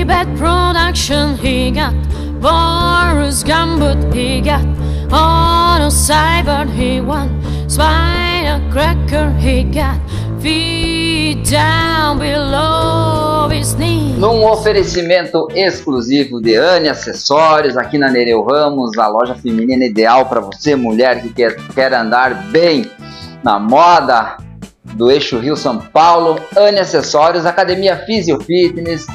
Bad production he got, Boris Gambit he got, on a cyber he won, Spider Cracker he got, feet down below his knees. Num oferecimento exclusivo de Anne Acessórios, aqui na Nereu Ramos, a loja feminina ideal para você, mulher que quer andar bem na moda do eixo Rio-São Paulo. Anne Acessórios, Academia Physio Fitness,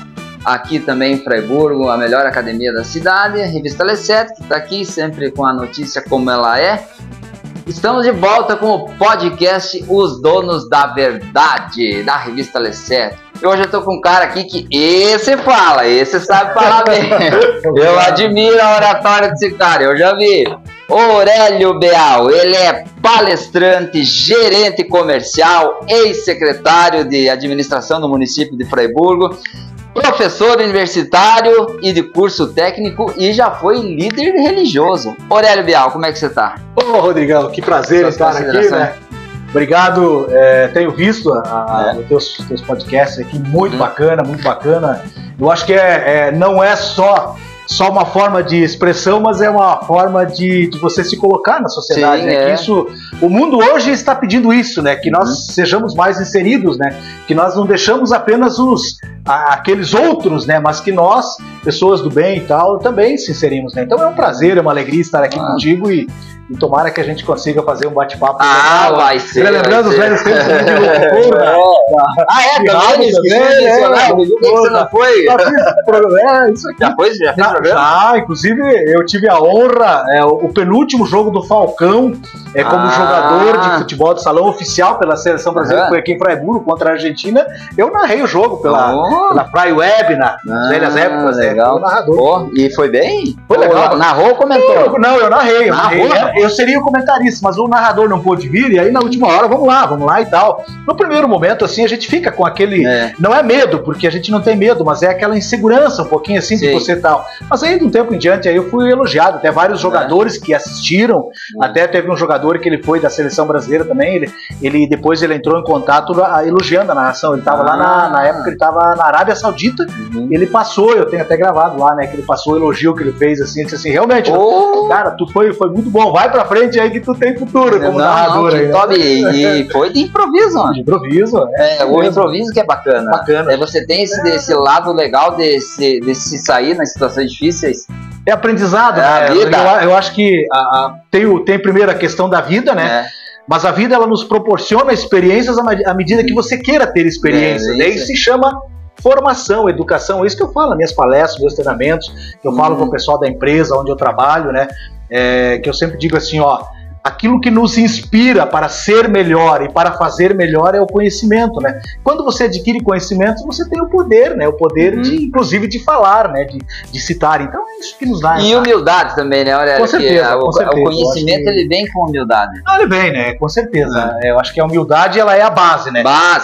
aqui também em Fraiburgo, a melhor academia da cidade. Revista L7, que está aqui sempre com a notícia como ela é. Estamos de volta com o podcast Os Donos da Verdade, da Revista L7. E hoje eu tô com um cara aqui que esse sabe falar bem. Eu admiro a oratória desse cara, eu já vi. Aurélio Beal, ele é palestrante, gerente comercial, ex-secretário de administração do município de Fraiburgo, professor universitário e de curso técnico e já foi líder religioso. Aurélio Beal, como é que você tá? Ô, Rodrigão, que prazer estar aqui, né? Obrigado, tenho visto os teus podcasts aqui, muito bacana, muito bacana. Eu acho que não é só uma forma de expressão, mas é uma forma de você se colocar na sociedade. Sim, né? Que o mundo hoje está pedindo isso, né? Que nós sejamos mais inseridos, né? Que nós não deixamos apenas aqueles outros, né? Mas que nós, pessoas do bem e tal, também se inserimos, né? Então é um prazer, é uma alegria estar aqui contigo e tomara que a gente consiga fazer um bate-papo. Vai ser. Relembrando os velhos tempos de loucura. Também? Você não foi? Isso aqui. Já fez programa? Já, inclusive eu tive a honra, o penúltimo jogo do Falcão, como jogador de futebol de salão oficial pela seleção brasileira, foi aqui em Fraiburgo contra a Argentina. Eu narrei o jogo pela Fry Web, nas velhas épocas. Legal. Narrador. E foi bem? Foi legal. Narrou ou comentou? Eu narrei. Eu seria o comentarista, mas o narrador não pôde vir, e aí na última hora, vamos lá e tal. No primeiro momento, assim, a gente fica com aquele... Não é medo, porque a gente não tem medo, mas é aquela insegurança um pouquinho assim de você e tal. Mas aí, de um tempo em diante, aí eu fui elogiado. Até vários jogadores que assistiram, até teve um jogador que ele foi da seleção brasileira também, depois ele entrou em contato elogiando a narração. Ele estava lá, na época, ele estava na Arábia Saudita, ele passou, eu tenho até gravado lá, né, que ele passou o elogio que ele fez, assim, ele disse assim, realmente, cara, tu foi muito bom, vai pra frente aí que tu tem futuro como narrador. E foi de improviso, mano. De improviso, o improviso que é bacana. Você tem esse lado legal de se sair nas situações difíceis. É aprendizado, né? A vida. Eu acho que tem primeiro a questão da vida, né? Mas a vida, ela nos proporciona experiências à medida que você queira ter experiências. Isso se chama formação, educação. É isso que eu falo nas minhas palestras, meus treinamentos, que eu falo com o pessoal da empresa onde eu trabalho, né? Que eu sempre digo assim, aquilo que nos inspira para ser melhor e para fazer melhor é o conhecimento, né? Quando você adquire conhecimento, você tem o poder, né? O poder inclusive de falar, né? De citar. Então é isso que nos dá. E humildade também, né? Olha, com certeza. O conhecimento ele vem com humildade. Ele vem, né? Com certeza. Eu acho que a humildade ela é a base, né?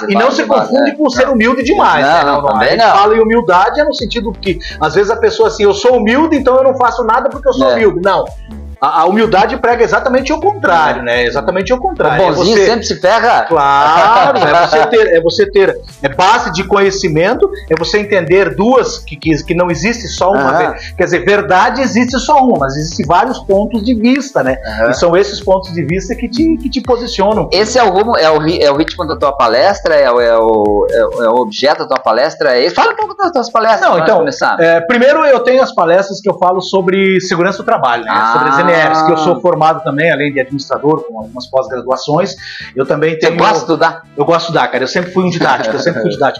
E não se confunde com ser humilde demais. Também não. Fala em humildade no sentido que às vezes a pessoa assim, eu sou humilde, então eu não faço nada porque eu sou humilde. Não. A humildade prega exatamente o contrário, né? Exatamente o contrário. O bonzinho sempre se ferra. Claro, é você ter base de conhecimento, é você entender que não existe só uma. Quer dizer, verdade existe só uma, mas existem vários pontos de vista, né? E são esses pontos de vista que te posicionam. Esse é o ritmo da tua palestra? É o objeto da tua palestra? Fala um pouco das tuas palestras. Não, então, primeiro eu tenho as palestras que eu falo sobre segurança do trabalho, né? Sobre as que eu sou formado também, além de administrador, com algumas pós-graduações. Eu também tenho... Você gosta de estudar? Eu gosto de estudar, cara. Eu sempre fui um didático,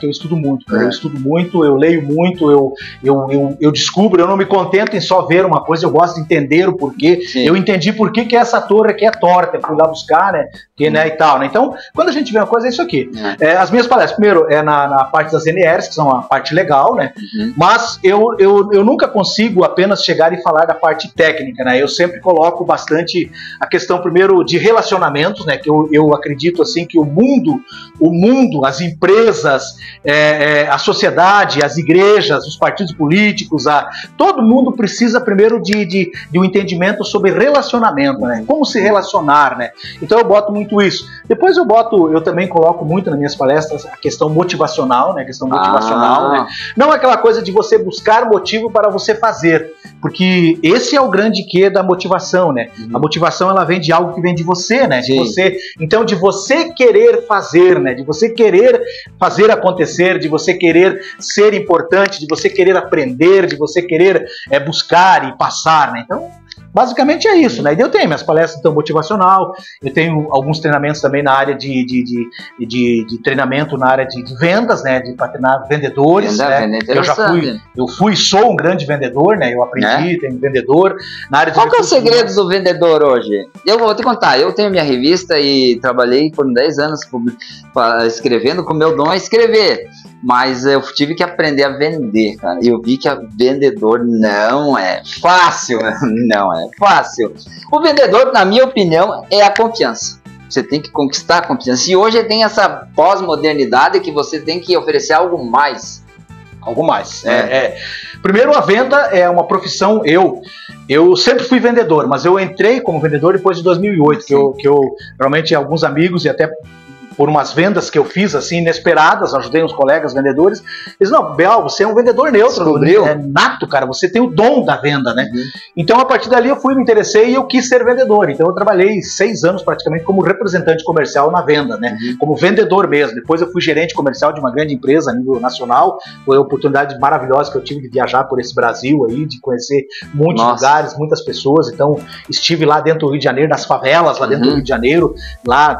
eu estudo muito, cara. Eu estudo muito, eu leio muito, eu descubro, eu não me contento em só ver uma coisa, eu gosto de entender o porquê. Eu entendi por que essa torre aqui é torta, eu fui lá buscar, né? E tal, né? Então, quando a gente vê uma coisa, é isso aqui. As minhas palestras, primeiro, na parte das NRs, que são a parte legal, né? Mas eu nunca consigo apenas chegar e falar da parte técnica, né? Eu sempre coloco bastante a questão primeiro de relacionamentos, né? Que eu acredito assim que o mundo, as empresas, a sociedade, as igrejas, os partidos políticos, todo mundo precisa primeiro de um entendimento sobre relacionamento, né? Como se relacionar, né? Então eu boto muito isso. Depois eu também coloco muito nas minhas palestras a questão motivacional, né? A questão motivacional, né? Não aquela coisa de você buscar motivo para você fazer, porque esse é o grande quê da motivação, né? A motivação, ela vem de algo que vem de você, né? Então, de você querer fazer, né? De você querer fazer acontecer, de você querer ser importante, de você querer aprender, de você querer buscar e passar, né? Então, basicamente é isso, né? E eu tenho minhas palestras então, motivacional, eu tenho alguns treinamentos também na área de treinamento na área de vendas, né? De treinar vendedores, né? Eu fui e sou um grande vendedor, né? Eu aprendi, tenho vendedor na área de... Qual que é o segredo do vendedor hoje? Eu vou te contar, eu tenho minha revista e trabalhei por 10 anos escrevendo, com o meu dom é escrever. Mas eu tive que aprender a vender, cara. Eu vi que vendedor não é fácil, não é fácil. O vendedor, na minha opinião, é a confiança. Você tem que conquistar a confiança. E hoje tem essa pós-modernidade que você tem que oferecer algo mais. Algo mais. Primeiro, a venda é uma profissão. Eu sempre fui vendedor, mas eu entrei como vendedor depois de 2008, que eu realmente alguns amigos e até por umas vendas que eu fiz assim inesperadas, ajudei uns colegas vendedores, eles não, Bel, você é um vendedor neutro, é nato, cara, você tem o dom da venda, né? Então a partir dali eu me interessei e eu quis ser vendedor, então eu trabalhei 6 anos praticamente como representante comercial na venda, né? Como vendedor mesmo. Depois eu fui gerente comercial de uma grande empresa a nível nacional, foi uma oportunidade maravilhosa que eu tive de viajar por esse Brasil aí, de conhecer muitos lugares, muitas pessoas, então estive lá dentro do Rio de Janeiro, nas favelas lá dentro do Rio de Janeiro, lá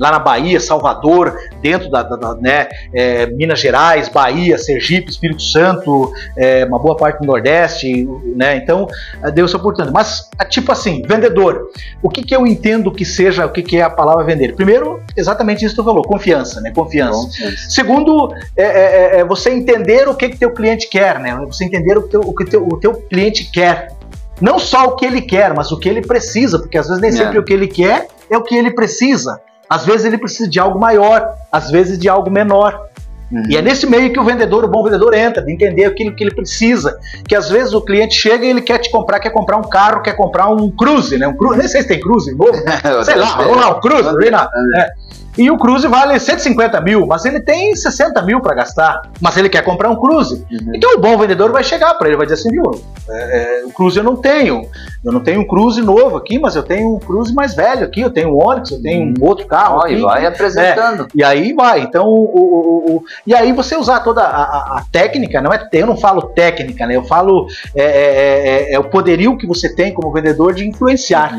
na Bahia, Salvador, dentro Minas Gerais, Bahia, Sergipe, Espírito Santo, uma boa parte do Nordeste, né? Então, deu essa oportunidade. Mas, tipo assim, vendedor, o que eu entendo que seja, o que é a palavra vender? Primeiro, exatamente isso que tu falou, confiança, né? Confiança. Segundo, você entender o que teu cliente quer, né? Você entender o que o teu cliente quer. Não só o que ele quer, mas o que ele precisa, porque às vezes nem sempre o que ele quer é o que ele precisa. Às vezes ele precisa de algo maior, às vezes de algo menor. E é nesse meio que o bom vendedor entra, de entender aquilo que ele precisa. Que às vezes o cliente chega e ele quer quer comprar um carro, quer comprar um Cruze, né? Nem sei se tem Cruze novo, né? Sei lá, vamos lá, um Cruze, E o Cruze vale 150 mil, mas ele tem 60 mil para gastar, mas ele quer comprar um Cruze. Então o bom vendedor vai chegar para ele, vai dizer assim, viu, o Cruze eu não tenho um Cruze novo aqui, mas eu tenho um Cruze mais velho aqui, eu tenho um Onix, eu tenho um outro carro aqui. E vai apresentando. E aí vai, então, e aí você usar toda a técnica, eu não falo técnica, né? Eu falo o poderio que você tem como vendedor de influenciar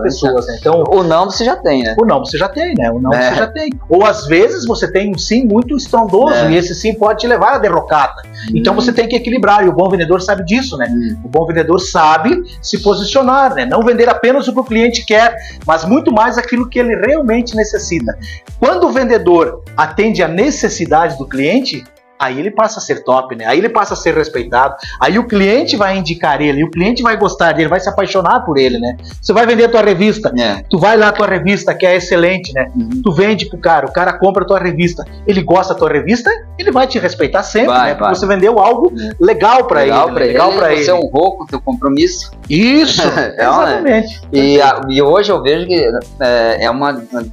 pessoas, né? Então, o não você já tem, né? O não você já tem, né? Você já tem. Ou às vezes você tem um sim muito estrondoso e esse sim pode te levar à derrocada. Então você tem que equilibrar e o bom vendedor sabe disso, né? O bom vendedor sabe se posicionar, né? Não vender apenas o que o cliente quer, mas muito mais aquilo que ele realmente necessita. Quando o vendedor atende a necessidade do cliente, aí ele passa a ser top, né? Aí ele passa a ser respeitado. Aí o cliente vai indicar ele, e o cliente vai gostar dele, vai se apaixonar por ele, né? Você vai vender a tua revista, tu vai lá a tua revista, que é excelente, né? Tu vende pro cara, o cara compra a tua revista, ele gosta da tua revista, ele vai te respeitar sempre, né? Porque você vendeu algo legal pra ele. Legal pra ele. Você honrou com o teu compromisso. Isso, exatamente. E hoje eu vejo que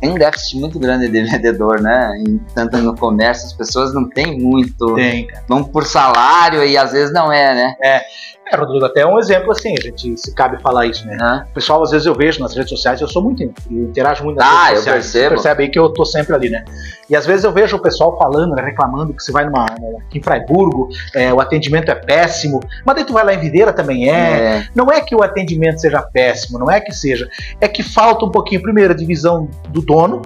tem um déficit muito grande de vendedor, né? Tanto no comércio, as pessoas não têm muito. Vão por salário e às vezes não né? Rodrigo, até um exemplo assim, se cabe falar isso, né? O pessoal, às vezes eu vejo nas redes sociais, eu interajo muito nas redes sociais. Eu percebo. Você percebe aí que eu tô sempre ali, né? E às vezes eu vejo o pessoal falando, né, reclamando que você vai aqui em Fraiburgo, o atendimento é péssimo, mas daí tu vai lá em Videira também Não é que o atendimento seja péssimo, não é que seja, é que falta um pouquinho, primeiro, a divisão do dono,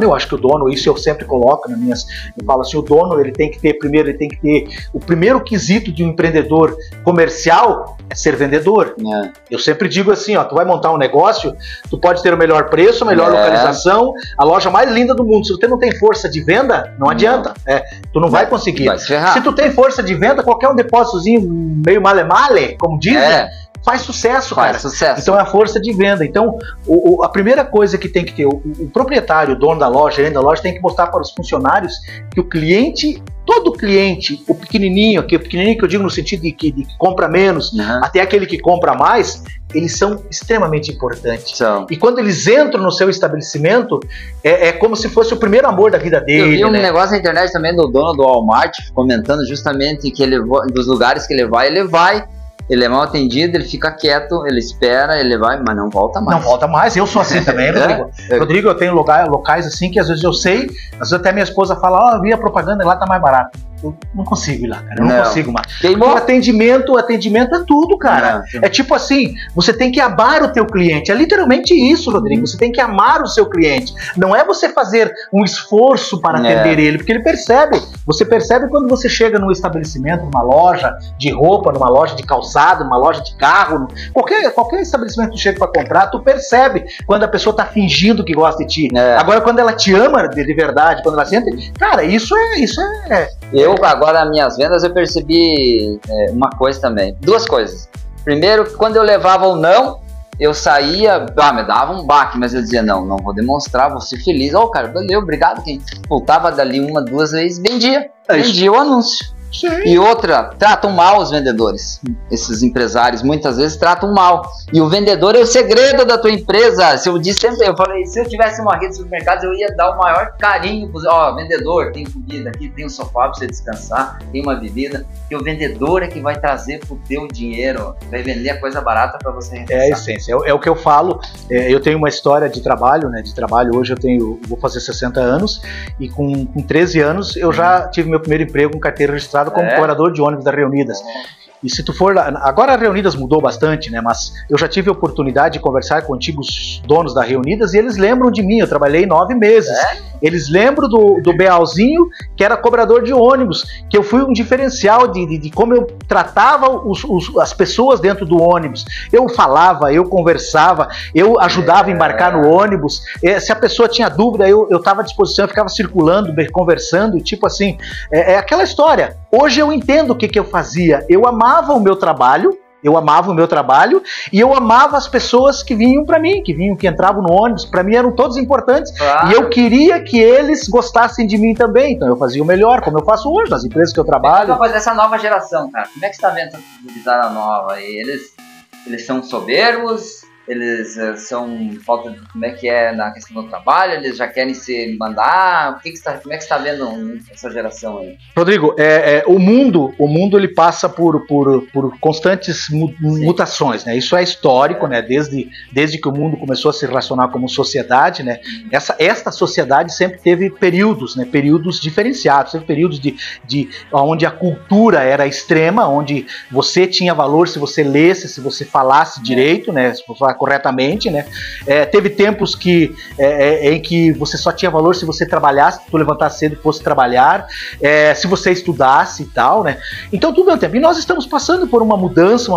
eu acho que o dono, isso eu sempre coloco nas minhas, eu falo assim, o dono, ele tem que ter o primeiro quesito de um empreendedor comercial é ser vendedor. Eu sempre digo assim, tu vai montar um negócio, tu pode ter o melhor preço, a melhor localização, a loja mais linda do mundo. Se você não tem força de venda, não adianta. Tu não vai conseguir. Vai se ferrar. Se tu tem força de venda, qualquer um depósitozinho meio male-male, como dizem, faz sucesso, cara. Então é a força de venda. Então, a primeira coisa que tem que ter, o proprietário, o dono da loja, gerente da loja, tem que mostrar para os funcionários que o cliente, todo cliente, o pequenininho que eu digo no sentido de que compra menos, até aquele que compra mais, eles são extremamente importantes. E quando eles entram no seu estabelecimento, é como se fosse o primeiro amor da vida dele. Eu vi um negócio na internet também do dono do Walmart comentando justamente que dos lugares que ele vai, ele é mal atendido, ele fica quieto, ele espera, ele vai, mas não volta mais. Não volta mais, eu sou assim também, Rodrigo. Rodrigo, eu tenho locais assim que às vezes eu sei, às vezes até minha esposa fala, eu vi a propaganda e lá tá mais barato. Eu não consigo ir lá, cara. Eu não consigo mais. Porque atendimento é tudo, cara. É tipo assim, você tem que amar o teu cliente. É literalmente isso, Rodrigo. Você tem que amar o seu cliente. Não é você fazer um esforço para atender ele, porque ele percebe. Você percebe quando você chega num estabelecimento, numa loja de roupa, numa loja de calçado, numa loja de carro, qualquer estabelecimento que tu chega para comprar, tu percebe quando a pessoa tá fingindo que gosta de ti. Agora, quando ela te ama de verdade, quando ela sente, cara, isso é... Agora, nas minhas vendas, eu percebi uma coisa também. Duas coisas. Primeiro, quando eu levava o não, eu saía, me dava um baque, mas eu dizia, não vou demonstrar, vou ser feliz. Cara, valeu, obrigado. Quem voltava dali 1, 2 vezes, vendia o anúncio. Sim. E outra, tratam mal os vendedores. Esses empresários muitas vezes tratam mal. E o vendedor é o segredo da tua empresa. Eu falei, se eu tivesse uma rede de supermercados, eu ia dar o maior carinho. Vendedor, tem comida aqui, tem um sofá pra você descansar, tem uma bebida. E o vendedor é que vai trazer pro teu dinheiro, vai vender a coisa barata para você repensar. É a essência, é o que eu falo. Eu tenho uma história de trabalho, né? De trabalho, hoje vou fazer 60 anos e com 13 anos eu já tive meu primeiro emprego com carteira registrada como cobrador de ônibus da Reunidas. E se tu for lá, agora a Reunidas mudou bastante, né? Mas eu já tive a oportunidade de conversar com antigos donos da Reunidas e eles lembram de mim. Eu trabalhei 9 meses. Eles lembram do Bealzinho, que era cobrador de ônibus, que eu fui um diferencial de como eu tratava as pessoas dentro do ônibus. Eu falava, eu conversava, eu ajudava a embarcar no ônibus. Se a pessoa tinha dúvida, eu estava à disposição, eu ficava circulando, conversando, tipo assim. É aquela história. Hoje eu entendo o que eu fazia. Eu amava o meu trabalho e eu amava as pessoas que vinham para mim, que entravam no ônibus, para mim eram todos importantes. E eu queria que eles gostassem de mim também, então eu fazia o melhor, como eu faço hoje, nas empresas que eu trabalho. Mas essa nova geração, cara, como é que você tá vendo essa publicidade nova? Eles são soberbos? Eles são falta de, como é que é na questão do trabalho, eles já querem se mandar, como é que você está vendo essa geração aí? Rodrigo, o mundo ele passa por constantes mutações, né? Isso é histórico, né? Desde que o mundo começou a se relacionar como sociedade, né? Esta sociedade sempre teve períodos, né? Períodos diferenciados, teve períodos onde a cultura era extrema, onde você tinha valor se você lesse, se você falasse direito, né? Se você corretamente, né? Teve tempos em que você só tinha valor se você trabalhasse, se tu levantasse cedo e fosse trabalhar, se você estudasse e tal, né? Então tudo é o tempo. E nós estamos passando por uma mudança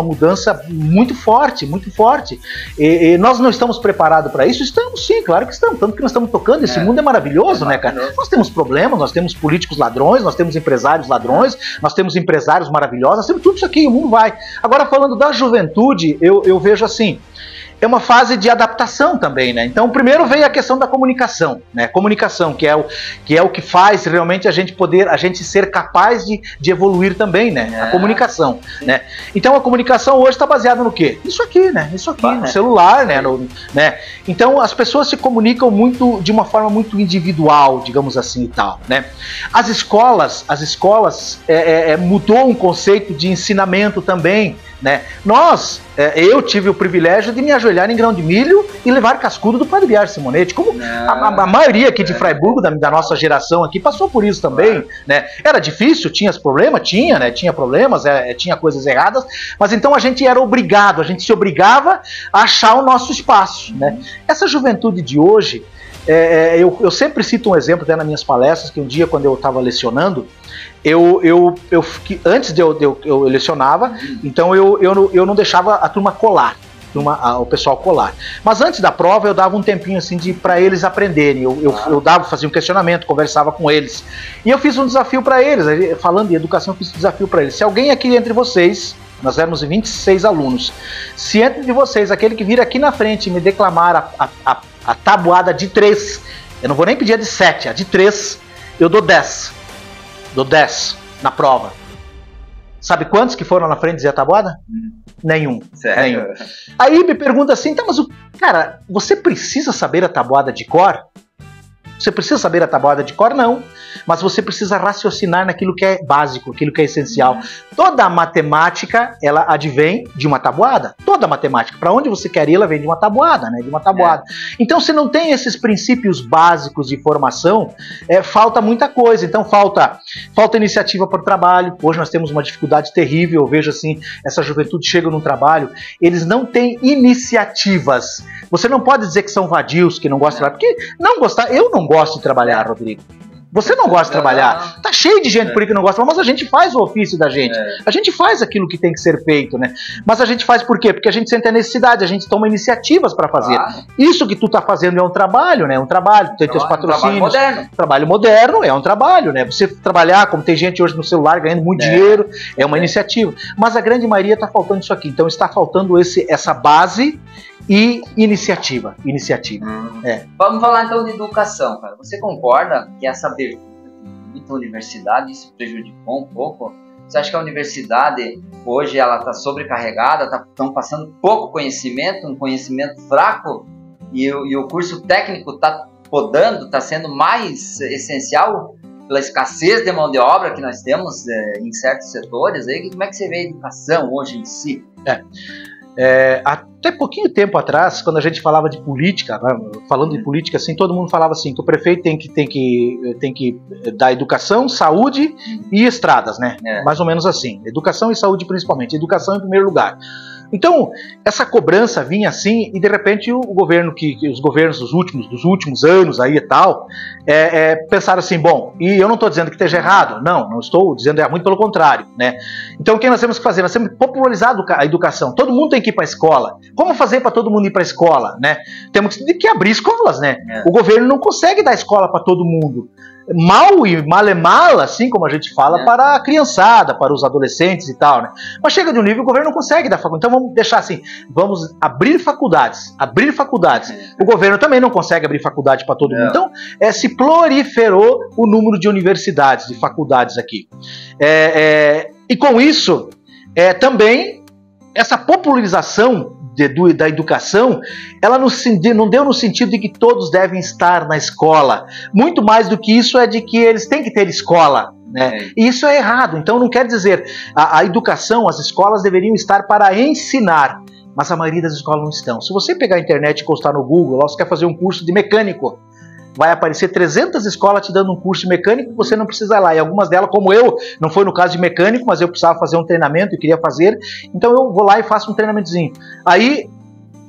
muito forte, muito forte. E nós não estamos preparados para isso? Estamos sim, claro que estamos. Tanto que nós estamos tocando, esse mundo é maravilhoso, né, cara? Nós temos problemas, nós temos políticos ladrões, nós temos empresários ladrões, nós temos empresários maravilhosos, nós temos tudo isso aqui, o mundo vai. Agora, falando da juventude, eu vejo assim, é uma fase de adaptação também, né? Então, primeiro veio a questão da comunicação, né? Comunicação, que é o que faz realmente a gente ser capaz de evoluir também, né? A comunicação, né? Então, a comunicação hoje está baseada no quê? Isso aqui, né? Isso aqui, no celular, né? Né? Então, as pessoas se comunicam de uma forma muito individual, digamos assim e tal, né? As escolas mudou um conceito de ensinamento também, né? Eu tive o privilégio de me ajoelhar em grão de milho e levar cascudo do Padre Biagio Simonetti, como a maioria aqui de Fraiburgo, da nossa geração aqui, passou por isso também, né? Era difícil, tinha problemas, né? Tinha problemas, tinha coisas erradas, mas então a gente se obrigava a achar o nosso espaço, né? Essa juventude de hoje, eu sempre cito um exemplo até nas minhas palestras, que um dia quando eu estava lecionando, antes de eu lecionava, então eu não deixava a turma colar, o pessoal colar. Mas antes da prova eu dava um tempinho assim para eles aprenderem. Eu fazia um questionamento, conversava com eles. E eu fiz um desafio para eles, falando de educação, eu fiz um desafio para eles. Se alguém aqui entre vocês, nós éramos 26 alunos, se entre vocês, aquele que vir aqui na frente e me declamar a tabuada de 3, eu não vou nem pedir a de 7, a de 3, eu dou 10. na prova. Sabe quantos que foram na frente dizer a tabuada? Nenhum. Sério? Nenhum. Aí me pergunta assim, tá, mas cara, você precisa saber a tabuada de cor? Você precisa saber a tabuada de cor? Não. Mas você precisa raciocinar naquilo que é básico, aquilo que é essencial. Toda a matemática, ela advém de uma tabuada. Toda a matemática. Para onde você quer ir, ela vem de uma tabuada, né? De uma tabuada. Então, se não tem esses princípios básicos de formação, falta muita coisa. Então, falta iniciativa para o trabalho. Hoje nós temos uma dificuldade terrível. Eu vejo assim, essa juventude chega no trabalho, eles não têm iniciativas. Você não pode dizer que são vadios, que não gostam de trabalhar, porque não gostar, eu não gosto de trabalhar, Rodrigo. Você não gosta de trabalhar. Tá cheio de gente por aí que não gosta, mas a gente faz o ofício da gente. A gente faz aquilo que tem que ser feito, né? Mas a gente faz por quê? Porque a gente sente a necessidade, a gente toma iniciativas para fazer. Isso que tu tá fazendo é um trabalho, né? Um trabalho, tu tem teus patrocínios. Trabalho moderno é um trabalho, né? Você trabalhar, como tem gente hoje no celular ganhando muito dinheiro, é uma iniciativa. Mas a grande maioria tá faltando isso aqui. Então está faltando essa base e iniciativa. Vamos falar então de educação, cara. Você concorda que essa abertura de muita universidade, isso prejudicou um pouco? Você acha que a universidade hoje ela está sobrecarregada, estão passando pouco conhecimento, um conhecimento fraco, e o curso técnico está podando, está sendo mais essencial pela escassez de mão de obra que nós temos em certos setores? Aí, como é que você vê a educação hoje em si? Até pouquinho tempo atrás, quando a gente falava de política, falando de política assim, todo mundo falava assim, que o prefeito tem que dar educação, saúde e estradas, né? Mais ou menos assim, educação e saúde principalmente, educação em primeiro lugar. Então, essa cobrança vinha assim, e de repente o governo, os governos dos últimos anos aí e tal, pensaram assim, bom, e eu não estou dizendo que esteja errado, não estou dizendo muito pelo contrário, né? Então o que nós temos que fazer? Nós temos que popularizar a educação, todo mundo tem que ir para a escola. Como fazer para todo mundo ir para a escola, né? Temos que abrir escolas, né? O governo não consegue dar escola para todo mundo. Mal e mal, assim como a gente fala, para a criançada, para os adolescentes e tal, né? Mas chega de um nível que o governo não consegue dar faculdade. Então vamos deixar assim, vamos abrir faculdades. O governo também não consegue abrir faculdade para todo mundo. Então se proliferou o número de universidades, de faculdades aqui. E com isso, também essa popularização da educação, ela não deu no sentido de que todos devem estar na escola. Muito mais do que isso é de que eles têm que ter escola, né? E isso é errado. Então não quer dizer, a educação, as escolas deveriam estar para ensinar, mas a maioria das escolas não estão. Se você pegar a internet e encostar no Google, você quer fazer um curso de mecânico, vai aparecer 300 escolas te dando um curso de mecânico, você não precisa ir lá. E algumas delas, como eu, não foi no caso de mecânico, mas eu precisava fazer um treinamento e queria fazer, então eu vou lá e faço um treinamentozinho. Aí,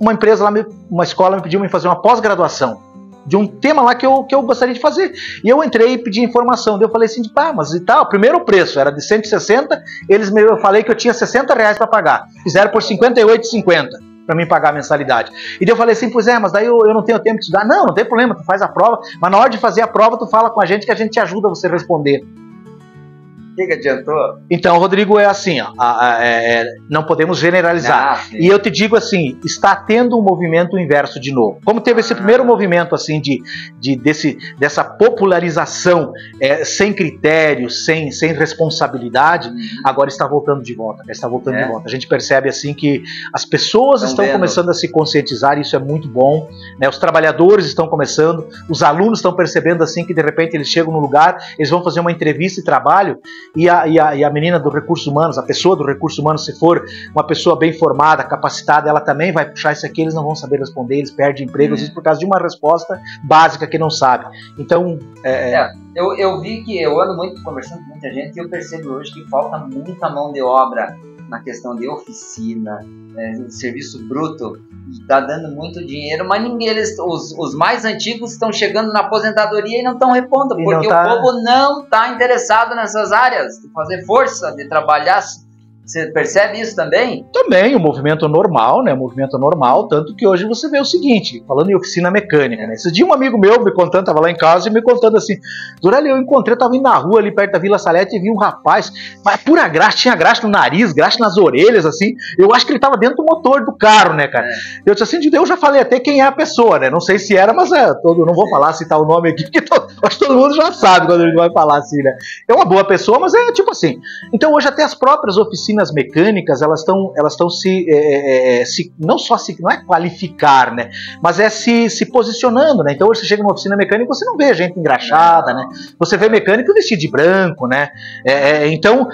uma escola me pediu para fazer uma pós-graduação de um tema lá que eu gostaria de fazer. E eu entrei e pedi informação. Daí eu falei assim, mas e tal, primeiro o preço era de 160, eu falei que eu tinha R$60 para pagar. Fizeram por R$58,50. para mim pagar a mensalidade. E daí eu falei assim, pois mas daí eu não tenho tempo de estudar. Não tem problema, tu faz a prova, mas na hora de fazer a prova tu fala com a gente que a gente te ajuda a você responder. O que adiantou? Então, Rodrigo, é assim, não podemos generalizar. E eu te digo assim, está tendo um movimento inverso de novo. Como teve esse primeiro movimento assim dessa popularização sem critérios, sem responsabilidade, agora está voltando de volta. A gente percebe assim que as pessoas estão começando a se conscientizar, isso é muito bom, né? Os trabalhadores estão começando, os alunos estão percebendo assim que de repente eles chegam no lugar, eles vão fazer uma entrevista de trabalho, e a menina do recurso humanos, a pessoa do recurso humano, se for uma pessoa bem formada, capacitada, ela também vai puxar isso aqui, eles não vão saber responder, eles perdem emprego, às vezes por causa de uma resposta básica que não sabe. Então, eu vi que eu ando muito conversando com muita gente e eu percebo hoje que falta muita mão de obra na questão de oficina, serviço bruto, está dando muito dinheiro, mas os mais antigos estão chegando na aposentadoria e não estão repondo, porque o povo não está interessado nessas áreas, de fazer força, de trabalhar Você percebe isso também? Também, o movimento normal, né? O movimento normal, tanto que hoje você vê o seguinte, falando em oficina mecânica, né? Esse dia um amigo meu me contando, tava lá em casa e me contando assim, Durali, eu encontrei, eu tava indo na rua ali perto da Vila Salete e vi um rapaz, mas pura graxa, tinha graxa no nariz, graxa nas orelhas, assim, eu acho que ele tava dentro do motor do carro, né, cara? Eu disse assim, eu já falei até quem é a pessoa, né? Não sei se era, mas não vou falar, citar o nome aqui, porque acho que todo mundo já sabe quando ele vai falar assim, né? É uma boa pessoa, mas é tipo assim. Então hoje até as próprias oficinas mecânicas, elas estão não é qualificar, né, mas é se posicionando, né? Então hoje você chega numa oficina mecânica, você não vê gente engraxada, né? Você vê mecânico vestido de branco, né? Então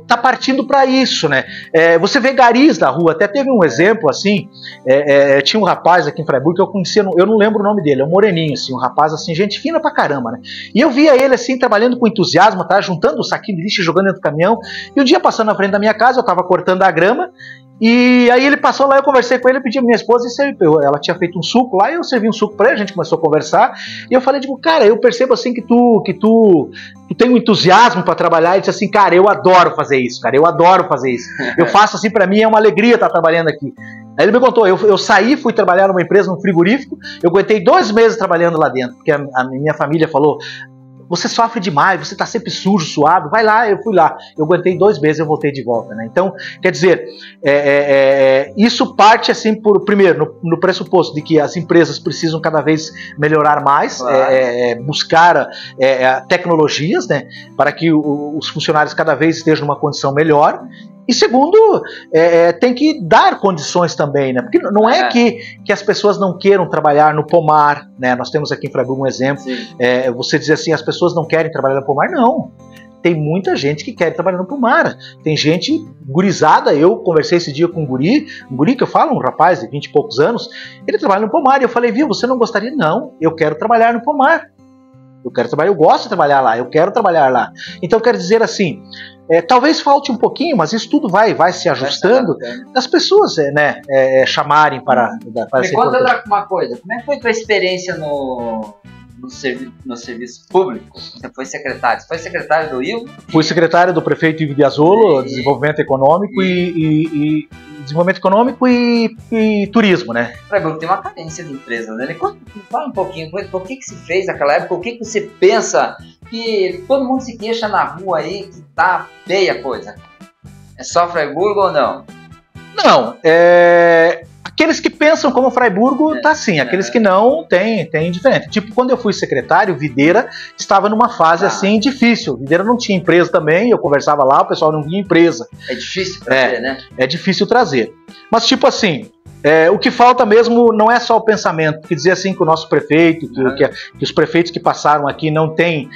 tá partindo para isso, né? Você vê garis na rua, até teve um exemplo assim, tinha um rapaz aqui em Freiburg que eu conhecia, eu não lembro o nome dele, é um moreninho, assim, um rapaz assim, gente fina pra caramba, né? E eu via ele assim, trabalhando com entusiasmo, tá? Juntando o saquinho de lixo e jogando dentro do caminhão, e um dia passando na frente da minha casa, eu tava cortando a grama, e aí ele passou lá, eu conversei com ele, eu pedi a minha esposa, e ela tinha feito um suco lá, e eu servi um suco pra ele, a gente começou a conversar, e eu falei, tipo, cara, eu percebo assim que tu tem um entusiasmo pra trabalhar, e disse assim, cara, eu adoro fazer isso, eu faço assim, pra mim é uma alegria estar trabalhando aqui. Aí ele me contou, eu saí, fui trabalhar numa empresa, num frigorífico, eu aguentei 2 meses trabalhando lá dentro, porque a minha família falou, você sofre demais, você tá sempre sujo, suado, vai lá, eu fui lá, eu aguentei 2 meses, eu voltei de volta, né? Então, quer dizer, isso parte assim, primeiro, no pressuposto de que as empresas precisam cada vez melhorar mais, buscar tecnologias, né, para que os funcionários cada vez estejam numa condição melhor. E segundo, tem que dar condições também, né? Porque não é que as pessoas não queiram trabalhar no pomar, né? Nós temos aqui em Freiburg um exemplo. Você dizer assim, as pessoas não querem trabalhar no pomar, não. Tem muita gente que quer trabalhar no pomar. Tem gente gurizada, eu conversei esse dia com um guri que eu falo, um rapaz de 20 e poucos anos, ele trabalha no pomar. E eu falei, viu, você não gostaria? Não, eu quero trabalhar no pomar. Eu gosto de trabalhar lá, eu quero trabalhar lá. Então, eu quero dizer assim, talvez falte um pouquinho, mas isso tudo vai se ajustando, as pessoas chamarem para Me conta uma coisa, como é que foi a tua experiência no serviço público? Você foi secretário? Você foi secretário do IVO? Fui secretário do prefeito Ivo Diazolo, Desenvolvimento Econômico e Desenvolvimento Econômico e Turismo, né? Freiburg tem uma carência de empresas, né? Fala um pouquinho, por que se fez naquela época, o que você pensa que todo mundo se queixa na rua aí que tá feia a coisa? É só Freiburg ou não? Não, aqueles que pensam como Freiburg, tá sim. Aqueles que não, tem diferente. Tipo, quando eu fui secretário, Videira estava numa fase assim difícil. Videira não tinha empresa também, eu conversava lá, o pessoal não vinha empresa. É difícil trazer, né? É difícil trazer. Mas tipo assim, o que falta mesmo não é só o pensamento, que dizer assim que o nosso prefeito, que os prefeitos que passaram aqui não têm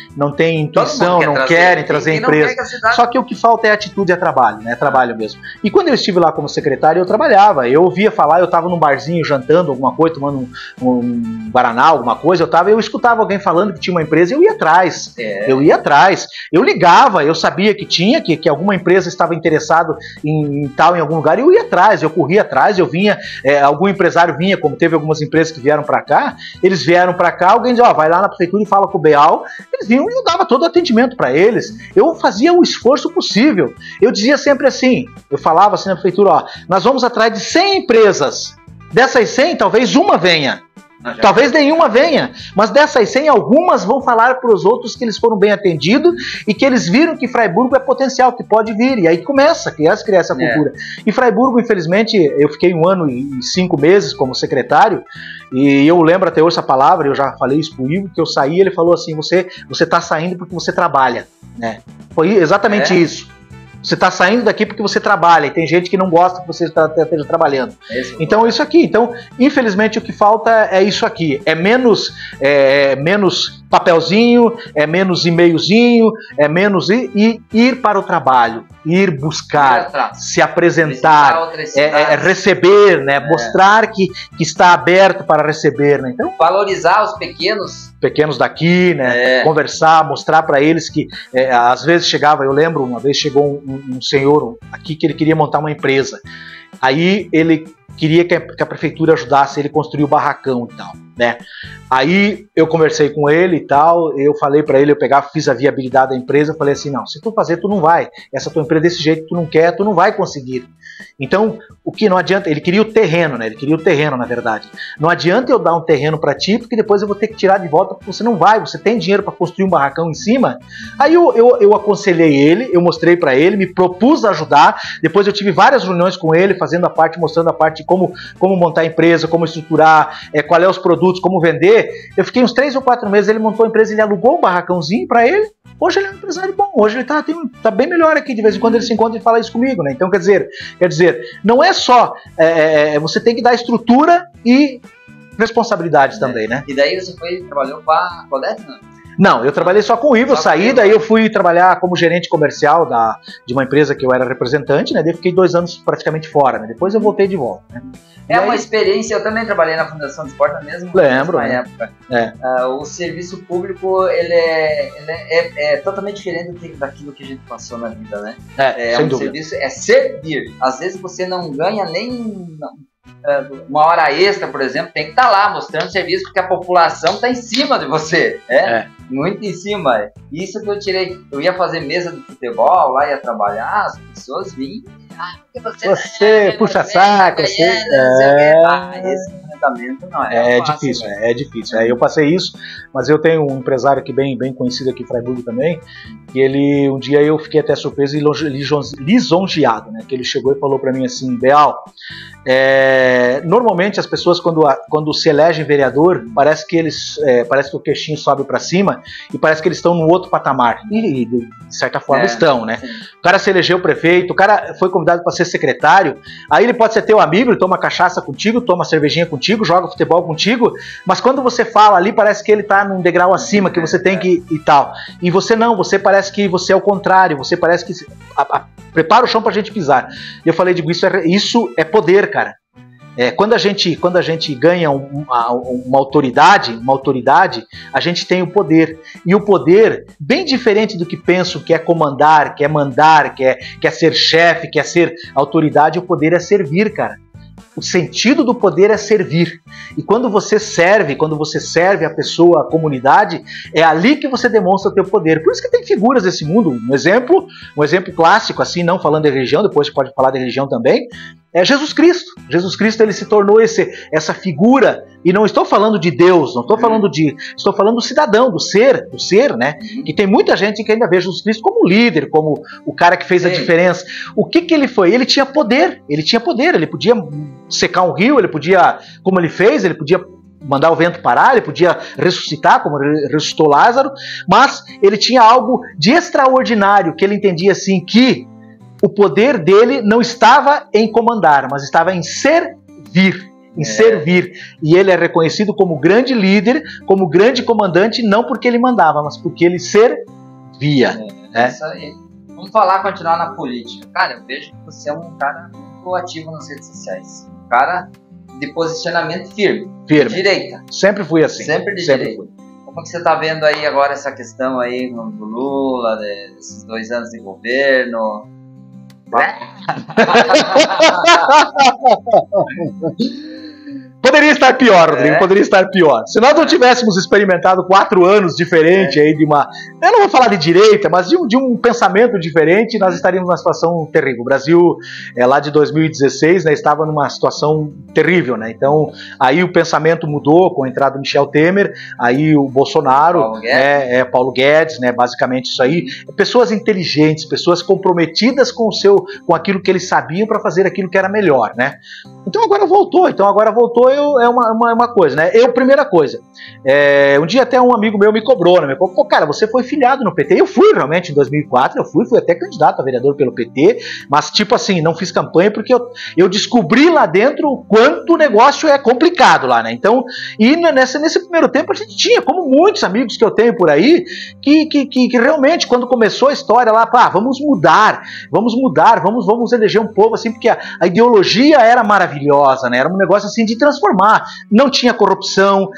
intuição, não querem trazer empresa. Só que o que falta é atitude, é trabalho, né? É trabalho mesmo. E quando eu estive lá como secretário, eu trabalhava. Eu ouvia falar, eu estava num barzinho jantando alguma coisa, tomando um guaraná, alguma coisa, eu escutava alguém falando que tinha uma empresa, eu ia atrás. Eu ligava, eu sabia que tinha, que alguma empresa estava interessada em algum lugar, eu ia atrás, eu corria atrás, eu vinha. Algum empresário vinha, como teve algumas empresas que vieram para cá, eles vieram para cá, alguém dizia, vai lá na prefeitura e fala com o Beal, eles vinham e eu dava todo o atendimento para eles, eu fazia o esforço possível, eu dizia sempre assim, eu falava assim na prefeitura, nós vamos atrás de 100 empresas, dessas 100 talvez uma venha, talvez nenhuma venha, mas dessas 100, algumas vão falar para os outros que eles foram bem atendidos e que eles viram que Freiburg é potencial, que pode vir, e aí começa a criar essa cultura. E Freiburg, infelizmente, eu fiquei 1 ano e 5 meses como secretário, e eu lembro até hoje essa palavra, eu já falei isso pro Ivo, que eu saí, ele falou assim, você tá saindo porque você trabalha, né? Foi exatamente isso. Você está saindo daqui porque você trabalha, e tem gente que não gosta que você esteja trabalhando. Então, isso aqui. Então, infelizmente, o que falta é isso aqui. É menos papelzinho, é menos e-mailzinho, é menos ir para o trabalho, ir buscar, se apresentar, receber, né? Mostrar que está aberto para receber, né? Então, valorizar os pequenos daqui, né? Conversar, mostrar para eles que às vezes chegava, eu lembro, uma vez chegou um senhor aqui que ele queria montar uma empresa. Aí ele queria que a prefeitura ajudasse ele a construir o barracão e tal, né? Aí eu conversei com ele e tal, eu falei pra ele, fiz a viabilidade da empresa, falei assim, não, se tu fazer, tu não vai, essa tua empresa desse jeito tu não quer, tu não vai conseguir. Então, o que não adianta, ele queria o terreno, né? Ele queria o terreno, na verdade. Não adianta eu dar um terreno pra ti, porque depois eu vou ter que tirar de volta, porque você não vai, você tem dinheiro pra construir um barracão em cima. Aí eu aconselhei ele, eu mostrei pra ele, me propus ajudar, depois eu tive várias reuniões com ele, fazendo a parte, mostrando a parte de como montar a empresa, como estruturar, qual é os produtos, como vender. Eu fiquei uns 3 ou 4 meses, ele montou a empresa, ele alugou um barracãozinho pra ele. Hoje ele é um empresário bom, hoje ele tá bem melhor aqui, de vez em quando ele se encontra e fala isso comigo, né? Então, quer dizer, não é só, você tem que dar estrutura e responsabilidades também, né? E daí você trabalhou com a Colette, não? Não, eu trabalhei só com o Ivo, eu saí, daí eu fui trabalhar como gerente comercial de uma empresa que eu era representante, né? Daí eu fiquei 2 anos praticamente fora, né? Depois eu voltei de volta, né? Uma experiência, eu também trabalhei na Fundação de Esporte mesmo. Lembro, na época. O serviço público, ele é totalmente diferente daquilo que a gente passou na vida, né? Sem dúvida. Serviço, é servir. Às vezes você não ganha nem uma hora extra, por exemplo, tem que estar lá mostrando serviço, porque a população está em cima de você, muito em cima. Isso que eu tirei, eu ia fazer mesa de futebol, lá ia trabalhar, as pessoas vinham, porque você puxa saco, esse enfrentamento não é fácil, difícil. Eu passei isso, mas eu tenho um empresário aqui bem conhecido aqui em Freiburg também, que um dia eu fiquei até surpreso e lisonjeado, né? Que ele chegou e falou para mim assim, Beal, normalmente as pessoas quando se elegem vereador, parece que o queixinho sobe para cima e parece que eles estão no outro patamar, e de certa forma estão, né? Sim. O cara se elegeu prefeito, o cara foi convidado para ser secretário, aí ele pode ser teu amigo, ele toma cachaça contigo, toma cervejinha contigo, joga futebol contigo, mas quando você fala ali, parece que ele tá num degrau acima, que você tem que e tal, e você não, você parece que você é o contrário, você parece que prepara o chão pra gente pisar. E eu falei, isso é poder, cara. Quando a gente ganha uma autoridade, a gente tem o poder. E o poder, bem diferente do que penso, que é comandar, que é mandar, que é ser chefe, que é ser autoridade, o poder é servir, cara. O sentido do poder é servir. E quando você serve a pessoa, a comunidade, é ali que você demonstra o teu poder. Por isso que tem figuras desse mundo. Um exemplo clássico, assim, não falando de religião, depois você pode falar de religião também, é Jesus Cristo. Jesus Cristo, ele se tornou essa figura, e não estou falando de Deus, estou falando do cidadão, do ser, né? Que tem muita gente que ainda vê Jesus Cristo como líder, como o cara que fez a diferença. O que ele foi? Ele tinha poder, ele podia secar um rio, ele podia, como ele fez, ele podia mandar o vento parar, ele podia ressuscitar, como ressuscitou Lázaro, mas ele tinha algo de extraordinário, que ele entendia assim, que o poder dele não estava em comandar, mas estava em servir. Servir. E ele é reconhecido como grande líder, como grande comandante, não porque ele mandava, mas porque ele servia. Isso aí. Vamos continuar na política. Cara, eu vejo que você é um cara muito ativo nas redes sociais. Um cara de posicionamento firme. Direita. Sempre fui assim. Sempre de direita. Como que você está vendo aí agora essa questão aí do Lula, desses 2 anos de governo? Poderia estar pior, Rodrigo, poderia estar pior. Se nós não tivéssemos experimentado 4 anos diferente aí eu não vou falar de direita, mas de um pensamento diferente, nós estaríamos numa situação terrível. O Brasil, lá de 2016, né, estava numa situação terrível, né? Então, aí o pensamento mudou com a entrada do Michel Temer, aí o Bolsonaro, Paulo Guedes, né, basicamente isso aí. Pessoas inteligentes, pessoas comprometidas com aquilo que eles sabiam para fazer aquilo que era melhor, né? Então agora voltou, é uma coisa, né? Primeira coisa, um dia até um amigo meu me cobrou, né? Pô, cara, você foi filiado no PT? Eu fui realmente em 2004, fui até candidato a vereador pelo PT, mas tipo assim, não fiz campanha porque eu descobri lá dentro o quanto o negócio é complicado lá, né? Então, e nesse primeiro tempo a gente tinha, como muitos amigos que eu tenho por aí, que realmente quando começou a história lá, vamos mudar, vamos eleger um povo assim, porque a ideologia era maravilhosa, né? Era um negócio assim de transformar má, não tinha corrupção,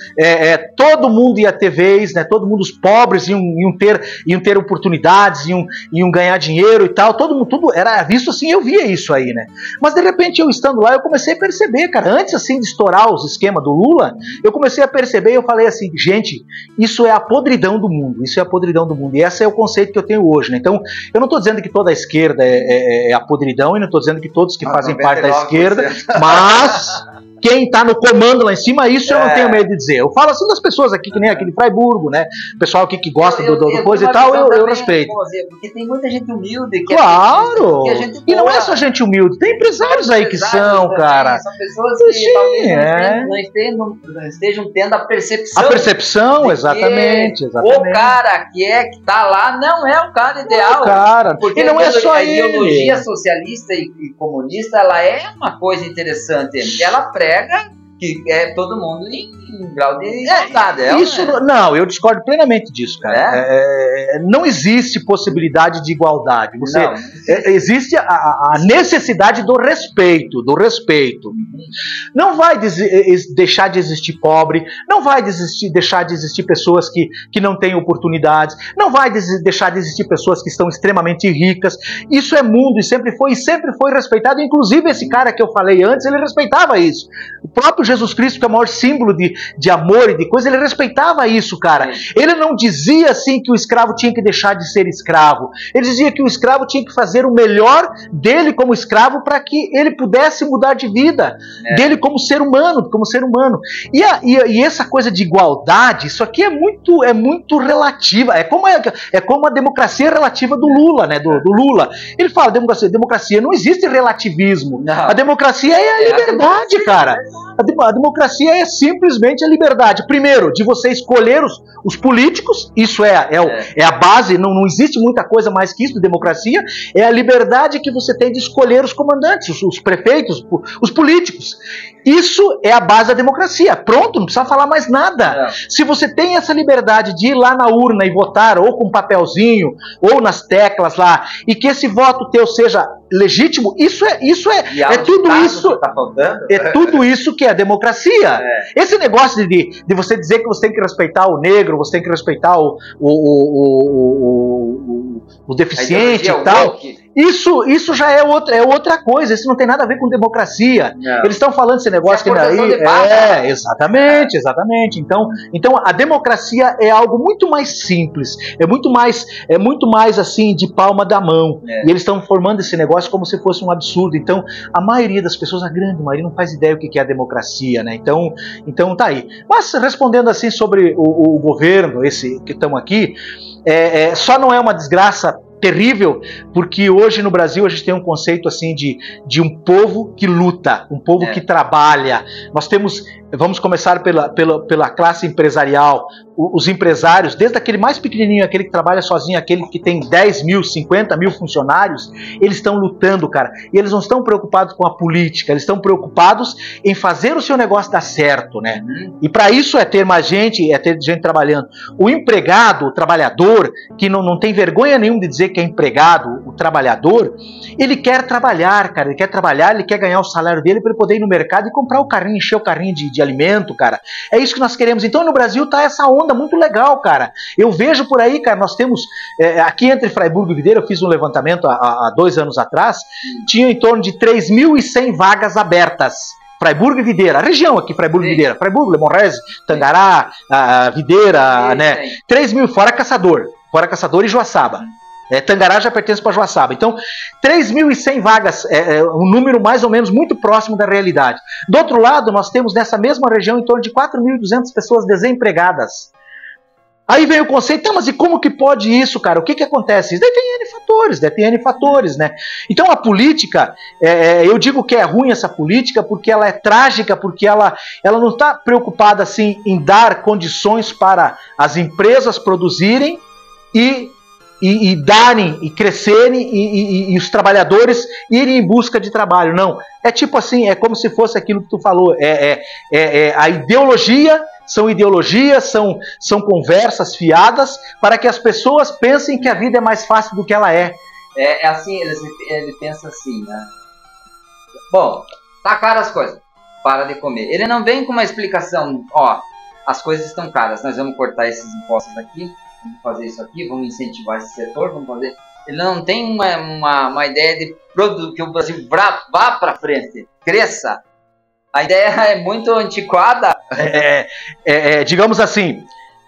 todo mundo ia ter vez, né? Todo mundo, os pobres iam ter oportunidades, iam ganhar dinheiro e tal, todo mundo, tudo era visto assim, eu via isso aí, né? Mas de repente eu estando lá, eu comecei a perceber, cara, antes assim de estourar os esquemas do Lula, eu comecei a perceber e eu falei assim, gente, isso é a podridão do mundo, isso é a podridão do mundo, e esse é o conceito que eu tenho hoje, né? Então, eu não estou dizendo que toda a esquerda é a podridão, e não estou dizendo que todos que fazem parte da esquerda, mas quem está no comando lá em cima, isso eu não tenho medo de dizer. Eu falo assim das pessoas aqui, que nem aqui de Freiburgo, né? O pessoal aqui que gosta do coisa e tal, eu respeito. Porque tem muita gente humilde. Que claro! Que gente e não é só gente humilde, tem empresários aí que são, também, cara. São pessoas que talvez não estejam tendo a percepção. A percepção, exatamente. O cara que tá lá não é o cara ideal. Não é o cara. Porque não é só a ideologia socialista e comunista, ela é uma coisa interessante. Ela prega que é todo mundo em grau de igualdade. Isso não, eu discordo plenamente disso, cara. Não existe possibilidade de igualdade. Existe a necessidade do respeito, Não vai deixar de existir pobre, não vai deixar de existir pessoas que não têm oportunidades, não vai deixar de existir pessoas que estão extremamente ricas. Isso é mundo e sempre foi respeitado. Inclusive esse cara que eu falei antes, ele respeitava isso. O próprio Jesus Cristo, que é o maior símbolo de amor e de coisa, ele respeitava isso, cara. Ele não dizia assim que o escravo tinha que deixar de ser escravo. Ele dizia que o escravo tinha que fazer o melhor dele como escravo para que ele pudesse mudar de vida, dele como ser humano. E essa coisa de igualdade, isso aqui é muito relativa. É como a democracia relativa do Lula, né? Do Lula. Ele fala democracia, não existe relativismo. Não. A democracia é a liberdade, cara. A democracia é simplesmente a liberdade. Primeiro, de você escolher os políticos, isso é a base, não existe muita coisa mais que isso de democracia, é a liberdade que você tem de escolher os comandantes, os prefeitos, os políticos. Isso é a base da democracia. Pronto, não precisa falar mais nada. Se você tem essa liberdade de ir lá na urna e votar, ou com um papelzinho, ou nas teclas lá, e que esse voto teu seja legítimo, isso é tudo isso. Tá faltando? É tudo isso que é democracia. Esse negócio de você dizer que você tem que respeitar o negro, você tem que respeitar o deficiente e tal. Isso já é outra coisa. Isso não tem nada a ver com democracia. Eles estão falando esse negócio que aí. Exatamente. Então a democracia é algo muito mais simples. É muito mais assim de palma da mão. E eles estão formando esse negócio como se fosse um absurdo. Então a maioria das pessoas, a grande maioria, não faz ideia do que é a democracia, né? Então tá aí. Mas respondendo assim sobre o governo, esse que estamos aqui, só não é uma desgraça terrível, porque hoje no Brasil a gente tem um conceito assim de um povo que luta, um povo que trabalha. Nós temos, vamos começar pela classe empresarial, os empresários, desde aquele mais pequenininho, aquele que trabalha sozinho, aquele que tem 10 mil, 50 mil funcionários, eles estão lutando, cara, e eles não estão preocupados com a política, eles estão preocupados em fazer o seu negócio dar certo, né? E para isso é ter mais gente, é ter gente trabalhando. O empregado, o trabalhador, que não tem vergonha nenhuma de dizer que é empregado, o trabalhador, ele quer trabalhar, cara, ele quer trabalhar, ele quer ganhar o salário dele para ele poder ir no mercado e comprar o carrinho, encher o carrinho de alimento, cara. É isso que nós queremos. Então no Brasil tá essa onda muito legal, cara. Eu vejo por aí, cara, nós temos aqui entre Freiburgo e Videira, eu fiz um levantamento há 2 anos atrás, tinha em torno de 3.100 vagas abertas. Freiburgo e Videira, a região aqui, Freiburgo e Videira, Freiburgo, Le Monrez, Tangará, Videira, né? 3 mil, fora Caçador e Joaçaba. Tangará já pertence para Joaçaba. Então, 3.100 vagas é um número mais ou menos muito próximo da realidade. Do outro lado, nós temos nessa mesma região em torno de 4.200 pessoas desempregadas. Aí vem o conceito, mas e como que pode isso, cara? O que acontece? Daí tem N fatores, né? Então a política, eu digo que é ruim essa política porque ela é trágica, porque ela não está preocupada assim em dar condições para as empresas produzirem e darem, e crescerem, e os trabalhadores irem em busca de trabalho. Não, é tipo assim, é como se fosse aquilo que tu falou, a ideologia, são conversas fiadas para que as pessoas pensem que a vida é mais fácil do que ela é. Assim, ele pensa assim, né? Bom, tá claro as coisas. para de comer. Ele não vem com uma explicação, ó, as coisas estão caras, nós vamos cortar esses impostos aqui, vamos fazer isso aqui, vamos incentivar esse setor, vamos fazer... Ele não tem uma ideia de que o Brasil vá para frente, cresça. A ideia é muito antiquada. Digamos assim,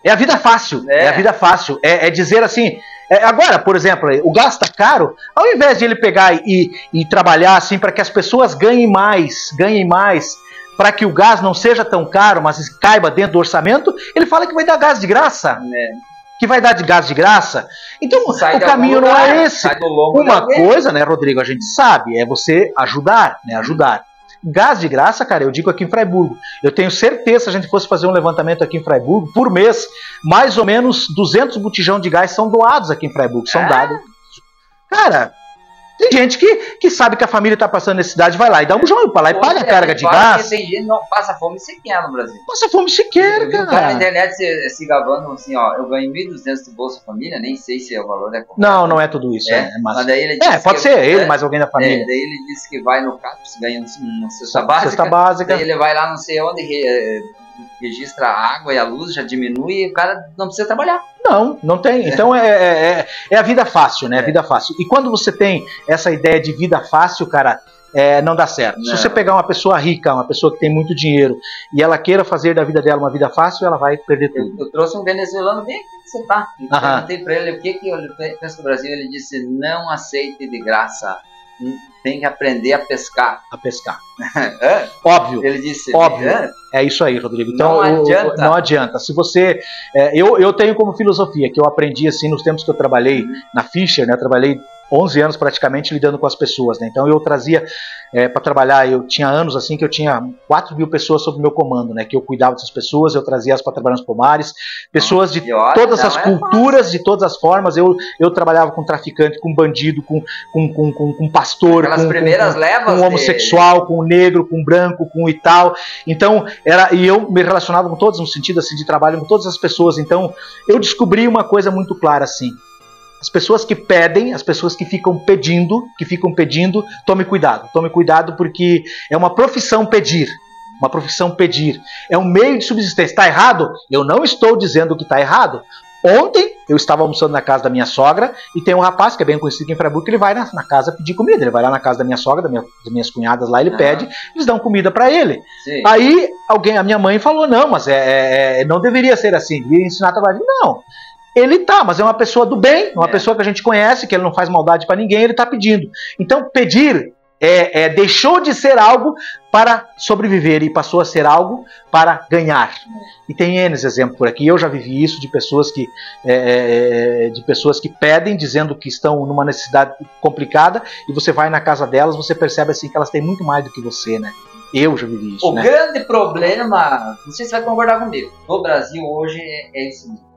é a vida fácil. É a vida fácil. É dizer assim... agora, por exemplo, o gás está caro, ao invés de ele pegar e trabalhar assim para que as pessoas ganhem mais, para que o gás não seja tão caro, mas caiba dentro do orçamento, ele fala que vai dar gás de graça. Que vai dar de gás de graça. Então, o caminho não é esse. Uma coisa, né, Rodrigo, a gente sabe, é você ajudar, né, ajudar. Gás de graça, cara, eu digo aqui em Fraiburgo. Eu tenho certeza, se a gente fosse fazer um levantamento aqui em Fraiburgo, por mês, mais ou menos 200 botijão de gás são doados aqui em Fraiburgo, são dados. Cara, tem gente que sabe que a família está passando necessidade, vai lá e dá um bujão, vai lá e paga a carga de gás. Tem gente que não passa fome sequer no Brasil. Passa fome sequer, cara. Eu vi na internet se gabando assim, ó, eu ganho 1.200 de Bolsa Família, nem sei se o valor é correto. Não é tudo isso. Mas daí ele disse pode ser ele, mais alguém da família. Daí ele disse que vai no CAPES, ganha uma cesta básica. Daí ele vai lá não sei onde, registra a água e a luz, já diminui e o cara não precisa trabalhar. Não tem. Então é a vida fácil, né? É a vida fácil. E quando você tem essa ideia de vida fácil, cara, não dá certo. Não. Se você pegar uma pessoa rica, uma pessoa que tem muito dinheiro, e ela queira fazer da vida dela uma vida fácil, ela vai perder tudo. Eu trouxe um venezuelano bem aqui que você tá. Eu perguntei pra ele o que eu penso do Brasil. Ele disse, não aceite de graça. Tem que aprender a pescar. Óbvio. Ele disse. Óbvio. É isso aí, Rodrigo. Então, não adianta. Se você... eu tenho como filosofia, que eu aprendi assim nos tempos que eu trabalhei na Fischer, né? Eu trabalhei 11 anos praticamente lidando com as pessoas, né? Então eu trazia para trabalhar, eu tinha anos assim que eu tinha 4.000 pessoas sob meu comando, né? Que eu cuidava dessas pessoas, eu trazia elas para trabalhar nos pomares, pessoas de todas as culturas, de todas as formas. Eu trabalhava com traficante, com bandido, com pastor, com homossexual, com negro, com branco, com e tal. Então e eu me relacionava com todos no sentido assim de trabalho com todas as pessoas. Então eu descobri uma coisa muito clara assim. As pessoas que pedem, as pessoas que ficam pedindo, tome cuidado porque é uma profissão pedir. É um meio de subsistência. Está errado? Eu não estou dizendo que está errado. Ontem eu estava almoçando na casa da minha sogra e tem um rapaz que é bem conhecido aqui em Fraiburgo que ele vai na casa pedir comida. Ele vai lá na casa da minha sogra, das minhas cunhadas lá, ele pede, eles dão comida para ele. Sim. Aí a minha mãe falou, não, mas não deveria ser assim, deveria ensinar a trabalhar. Não. Ele mas é uma pessoa do bem, uma pessoa que a gente conhece, que ele não faz maldade para ninguém, ele está pedindo. Então, pedir deixou de ser algo para sobreviver e passou a ser algo para ganhar. E tem N exemplos por aqui. Eu já vivi isso de pessoas que pedem, dizendo que estão numa necessidade complicada, e você vai na casa delas, você percebe assim que elas têm muito mais do que você, né? Eu já vivi isso. O grande problema, não sei se você vai concordar comigo, no Brasil hoje é isso mesmo.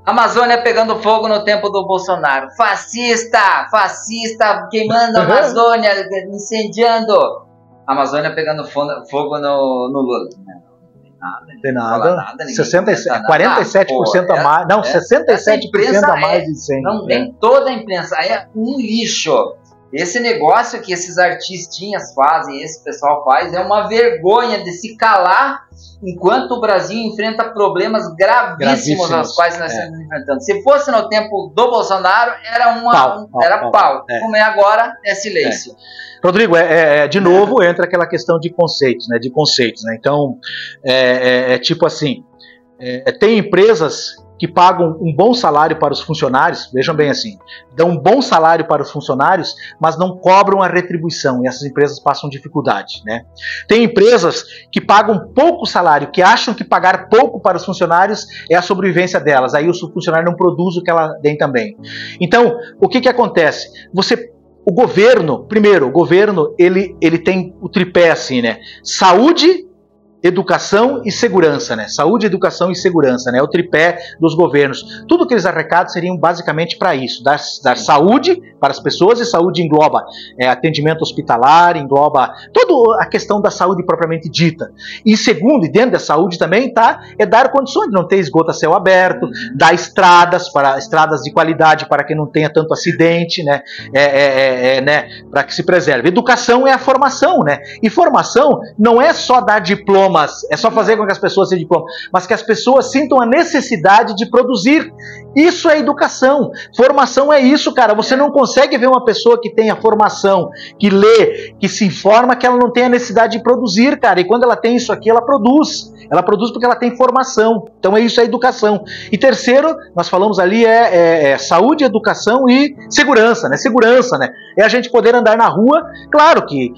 Amazônia pegando fogo no tempo do Bolsonaro. Fascista queimando a Amazônia, incendiando. Amazônia pegando fogo no Lula. Não tem nada. 47% a mais. Não, 67% a mais de incêndio. Não, nem toda a imprensa. Aí é um lixo. Esse negócio que esses artistinhas fazem, esse pessoal faz, é uma vergonha de se calar enquanto o Brasil enfrenta problemas gravíssimos aos quais nós estamos enfrentando. Se fosse no tempo do Bolsonaro, era pau. Como é agora, é silêncio. Rodrigo, de novo entra aquela questão de conceitos, né? Então, tipo assim, tem empresas que pagam um bom salário para os funcionários, vejam bem assim, dão um bom salário para os funcionários, mas não cobram a retribuição, e essas empresas passam dificuldade, né? Tem empresas que pagam pouco salário, que acham que pagar pouco para os funcionários é a sobrevivência delas, aí o funcionário não produz o que ela tem também. Então, o que acontece? O governo, ele tem o tripé assim, né? Saúde, educação e segurança, né? Saúde, educação e segurança, né? É o tripé dos governos. Tudo que eles arrecadam seriam basicamente para isso, dar saúde para as pessoas, e saúde engloba atendimento hospitalar, engloba toda a questão da saúde propriamente dita. E segundo, e dentro da saúde também é dar condições de não ter esgoto a céu aberto, dar estradas de qualidade para que não tenha tanto acidente, né? Para que se preserve. Educação é a formação, né? E formação não é só dar diplomas, é só fazer com que as pessoas tenham diploma, mas que as pessoas sintam a necessidade de produzir. Isso é educação. Formação é isso, cara. Você não consegue ver uma pessoa que tenha formação, que lê, que se informa, que ela não tem a necessidade de produzir, cara. E quando ela tem isso aqui, ela produz. Ela produz porque ela tem formação. Então é isso, é educação. E terceiro, nós falamos ali, saúde, educação e segurança, né? Segurança, né? É a gente poder andar na rua. Claro que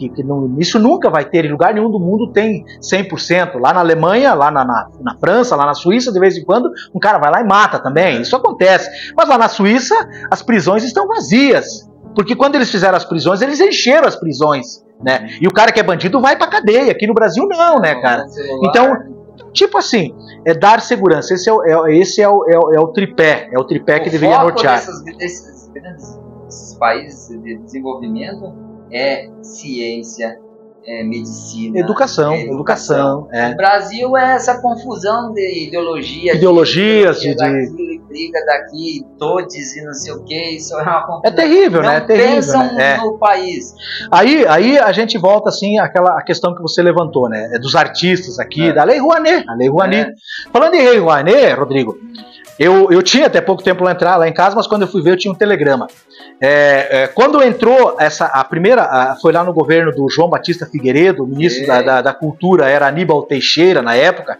isso nunca vai ter, em lugar nenhum do mundo tem 100%. Lá na Alemanha, lá na França, lá na Suíça, de vez em quando, um cara vai lá e mata também. Isso acontece. Mas lá na Suíça, as prisões estão vazias. Porque quando eles fizeram as prisões, eles encheram as prisões, né? E o cara que é bandido vai pra cadeia. Aqui no Brasil não, né, cara? Então, tipo assim, é dar segurança. Esse é o tripé. É o tripé que deveria nortear. Desses grandes países de desenvolvimento é ciência, medicina, educação. O Brasil é essa confusão de ideologias, de briga daqui, todes e não sei o que. Isso é uma confusão. É terrível, né? É terrível, pensam né? no país. Aí a gente volta assim a questão que você levantou, né? Dos artistas aqui, da Lei Rouanet. A Lei Rouanet. Falando em Lei Rouanet, Rodrigo, eu tinha até pouco tempo lá em casa, mas quando eu fui ver eu tinha um telegrama. Quando entrou a primeira, foi lá no governo do João Batista Figueiredo, o ministro da Cultura era Aníbal Teixeira na época,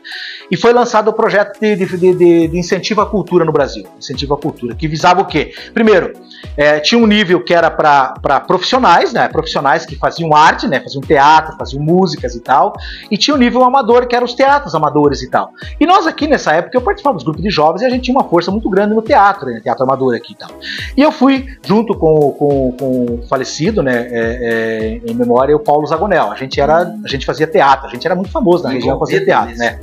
e foi lançado o projeto de incentivo à cultura no Brasil. Incentivo à cultura, que visava o quê? Primeiro, tinha um nível que era para profissionais, né? Profissionais que faziam arte, né? Faziam teatro, faziam músicas e tal, e tinha um nível amador, que eram os teatros amadores e tal. E nós aqui nessa época, eu participava dos grupos de jovens e a gente tinha uma força muito grande no teatro, né? Teatro amador aqui e tal. E eu fui junto com o falecido, né, em memória, o Paulo Zagonel. A gente fazia teatro, a gente era muito famoso na região fazer teatro, né?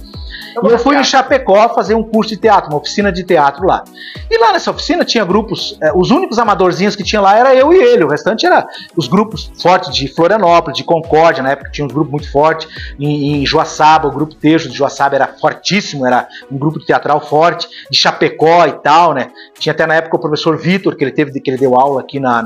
E eu fui em Chapecó fazer um curso de teatro, uma oficina de teatro lá. E lá nessa oficina tinha grupos, os únicos amadorzinhos que tinha lá era eu e ele, o restante era os grupos fortes de Florianópolis, de Concórdia, na época tinha uns grupos muito fortes, em Joaçaba, o grupo Tejo de Joaçaba era fortíssimo, era um grupo teatral forte, de Chapecó e tal, né? Tinha até na época o professor Vitor, que ele deu aula aqui na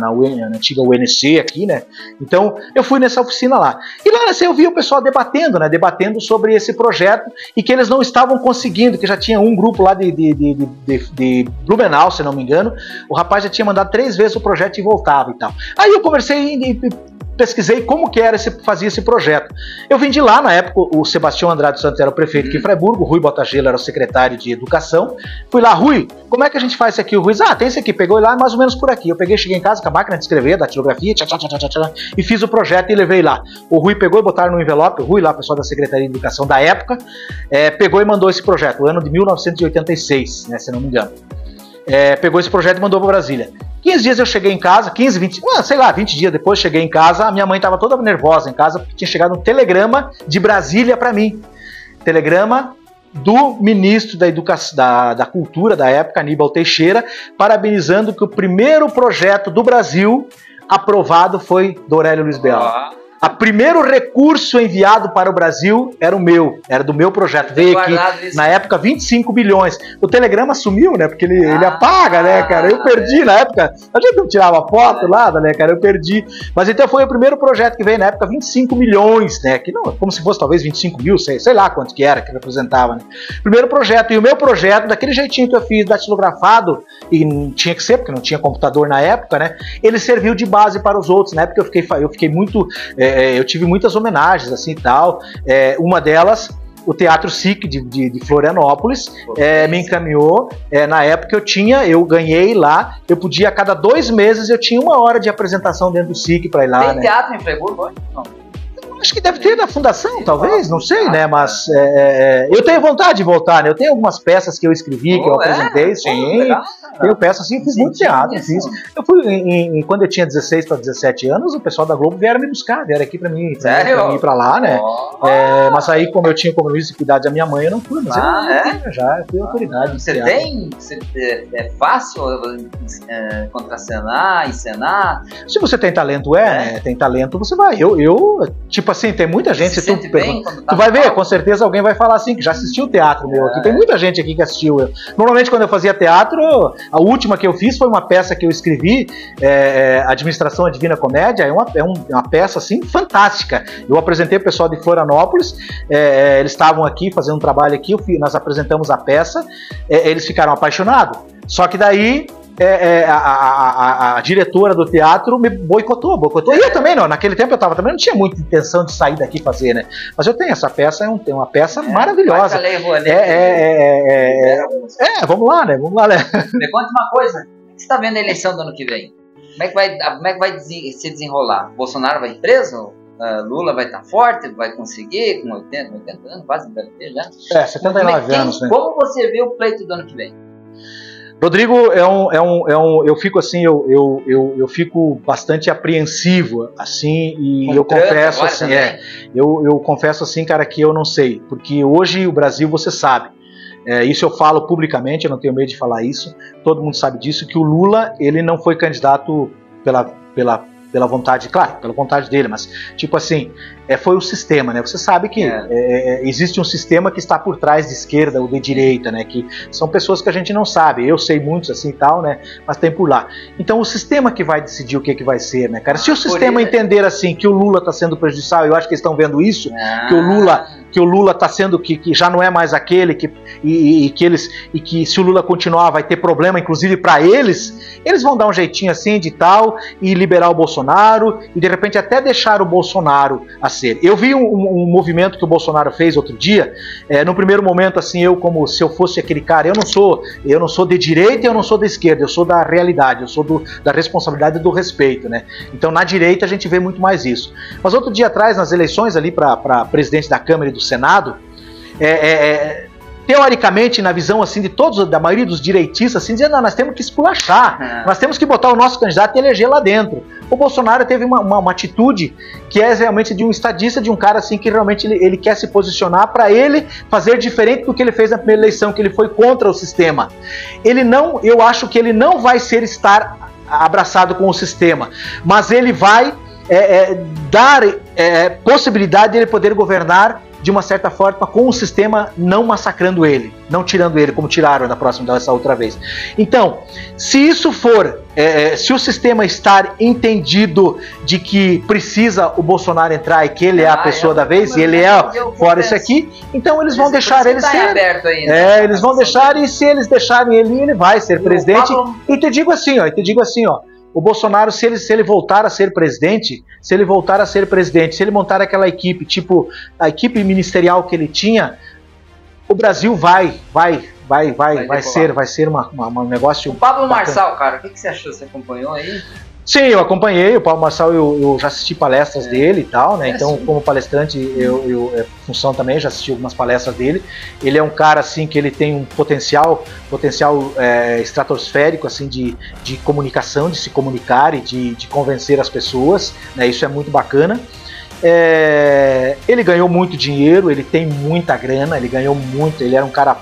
antiga UNC aqui, né? Então eu fui nessa oficina lá. E lá eu vi o pessoal debatendo, né? Debatendo sobre esse projeto e que eles não estavam conseguindo, que já tinha um grupo lá de Blumenau, se não me engano, o rapaz já tinha mandado 3 vezes o projeto e voltava e tal. Aí eu conversei e pesquisei como que fazia esse projeto. Eu vim de lá, na época, o Sebastião Andrade Santos era o prefeito aqui em Freiburgo, o Rui Botagelo era o secretário de Educação. Fui lá, Rui, como é que a gente faz isso aqui? O Rui tem esse aqui, pegou lá mais ou menos por aqui. Eu cheguei em casa com a máquina de escrever, da datilografia, e fiz o projeto e levei lá. O Rui pegou e botaram no envelope, o Rui lá, pessoal da Secretaria de Educação da época, pegou e mandou esse projeto, o ano de 1986, né, se não me engano. Pegou esse projeto e mandou para Brasília. 15 dias eu cheguei em casa, 20 dias depois cheguei em casa, a minha mãe estava toda nervosa em casa, porque tinha chegado um telegrama de Brasília para mim. Telegrama do ministro da Cultura da época, Aníbal Teixeira, parabenizando que o primeiro projeto do Brasil aprovado foi do Aurélio Luiz Bela. O primeiro recurso enviado para o Brasil era do meu projeto. Veio aqui, na época, 25 bilhões. O telegrama sumiu, né? Porque ele apaga, né, cara? Eu perdi na época. A gente não tirava foto lá, né, cara? Eu perdi. Mas então foi o primeiro projeto que veio na época, 25 milhões, né? Que não, como se fosse talvez 25 mil, sei lá quanto que era, que representava, né? Primeiro projeto. E o meu projeto, daquele jeitinho que eu fiz, datilografado, e tinha que ser, porque não tinha computador na época, né? Ele serviu de base para os outros. Na época eu fiquei muito... eu tive muitas homenagens assim e tal, uma delas o Teatro SIC de Florianópolis me encaminhou, na época eu ganhei lá, eu podia a cada 2 meses eu tinha 1 hora de apresentação dentro do SIC para ir lá. Tem teatro em Freiburgo hoje? Não. Acho que deve ter na fundação, talvez, não sei, né? Mas eu tenho vontade de voltar, né? Eu tenho algumas peças que eu escrevi, que eu apresentei, sim. Eu peço assim, eu fiz muito teatro. Eu fui, quando eu tinha 16 para 17 anos, o pessoal da Globo vieram me buscar, vieram aqui pra mim ir pra lá, né? Mas aí, como eu tinha compromisso de cuidar da minha mãe, eu não fui. Mas eu fui autoridade. Você tem? É fácil contracenar, encenar? Se você tem talento, né? Tem talento, você vai. Tipo assim, tem muita gente. Tu vai ver, com certeza alguém vai falar assim, que já assistiu o teatro meu aqui. Tem muita gente aqui que assistiu. Normalmente, quando eu fazia teatro, a última que eu fiz foi uma peça que eu escrevi, Administração, a Divina Comédia. É uma peça assim fantástica. Eu apresentei o pessoal de Florianópolis, eles estavam aqui fazendo um trabalho aqui, nós apresentamos a peça, eles ficaram apaixonados. Só que daí a diretora do teatro me boicotou. E eu também não, naquele tempo eu também não tinha muita intenção de sair daqui e fazer, né? Mas eu tenho essa peça, é uma peça maravilhosa. Vamos lá, né? Me conta uma coisa, o que você está vendo a eleição do ano que vem? Como é que vai se desenrolar? Bolsonaro vai preso? Lula vai estar forte? Vai conseguir? Com 80 anos, quase deve ter já? 79 anos, né? Como você vê o pleito do ano que vem? Rodrigo, eu fico assim, eu fico bastante apreensivo, assim, e eu confesso assim, eu confesso assim, cara, que eu não sei, porque hoje o Brasil, você sabe, isso eu falo publicamente, eu não tenho medo de falar isso, todo mundo sabe disso, que o Lula, ele não foi candidato pela vontade, claro, pela vontade dele, mas tipo assim, foi o sistema, né? Você sabe que existe um sistema que está por trás de esquerda ou de direita, né? Que são pessoas que a gente não sabe, eu sei muitos assim e tal, né? Mas tem por lá. Então o sistema que vai decidir o que vai ser, né, cara? Se o sistema entender assim que o Lula está sendo prejudicial, eu acho que eles estão vendo isso, que o Lula está sendo que já não é mais aquele e que se o Lula continuar vai ter problema, inclusive para eles vão dar um jeitinho assim de tal e liberar o Bolsonaro e de repente até deixar o Bolsonaro a ser. Eu vi um movimento que o Bolsonaro fez outro dia, no primeiro momento assim, eu como se eu fosse aquele cara, eu não sou de direita e eu não sou de esquerda, eu sou da realidade, eu sou da responsabilidade e do respeito, né? Então na direita a gente vê muito mais isso. Mas outro dia atrás, nas eleições ali para presidente da Câmara e do Senado, teoricamente, na visão assim de todos, da maioria dos direitistas, assim, dizendo, não, nós temos que esculachar, nós temos que botar o nosso candidato e eleger lá dentro. O Bolsonaro teve uma atitude que é realmente de um estadista, de um cara assim que realmente ele quer se posicionar para ele fazer diferente do que ele fez na primeira eleição, que ele foi contra o sistema. Eu acho que ele não vai estar abraçado com o sistema, mas ele vai dar possibilidade de ele poder governar de uma certa forma com o sistema, não massacrando ele, não tirando ele como tiraram dessa outra vez. Então, se isso for, se o sistema estar entendido de que precisa o Bolsonaro entrar e que ele é a pessoa da vez, e ele fora isso aqui, então eles vão deixar ele ser. Aberto aí, né? Eles vão deixar, e se eles deixarem ele vai ser presidente. E te digo assim, ó, o Bolsonaro, se ele voltar a ser presidente, se ele montar aquela equipe, tipo a equipe ministerial que ele tinha, o Brasil vai ser um negócio. O Pablo Marçal, cara, o que você achou? Você acompanhou aí? Sim, eu acompanhei o Pablo Marçal, eu já assisti palestras dele e tal, né? Então, como palestrante, função também, já assisti algumas palestras dele. Ele é um cara, assim, que ele tem um potencial estratosférico, assim, de comunicação, de se comunicar e de convencer as pessoas, né? Isso é muito bacana. Ele ganhou muito dinheiro, ele tem muita grana, ele ganhou muito, ele era um cara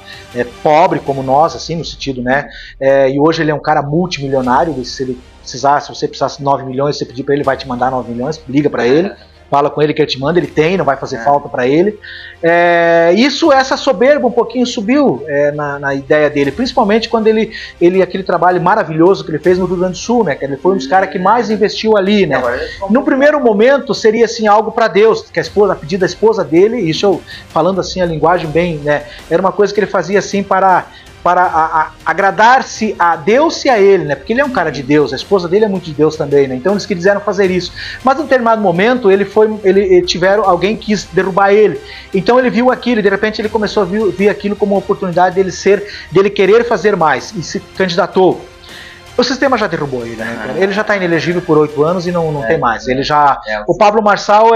pobre como nós, assim, no sentido, né? E hoje ele é um cara multimilionário, se você precisasse de 9 milhões, você pedir para ele, vai te mandar 9 milhões, liga para ele, fala com ele que ele te manda, ele tem, não vai fazer falta para ele. Essa soberba um pouquinho subiu na ideia dele, principalmente quando aquele trabalho maravilhoso que ele fez no Rio Grande do Sul, né? Que ele foi um dos caras que mais investiu ali, né? No primeiro momento seria assim algo para Deus, que a pedido da esposa dele, isso eu falando assim a linguagem bem, né? Era uma coisa que ele fazia assim para agradar-se a Deus e a ele, né? Porque ele é um cara de Deus, a esposa dele é muito de Deus também, né? Então eles quiseram fazer isso. Mas em determinado momento alguém quis derrubar ele. Então ele viu aquilo e de repente ele começou a ver aquilo como uma oportunidade dele querer fazer mais e se candidatou. O sistema já derrubou ele, né, cara? Ele já tá inelegível por 8 anos e não tem mais. Ele já... O Pablo Marçal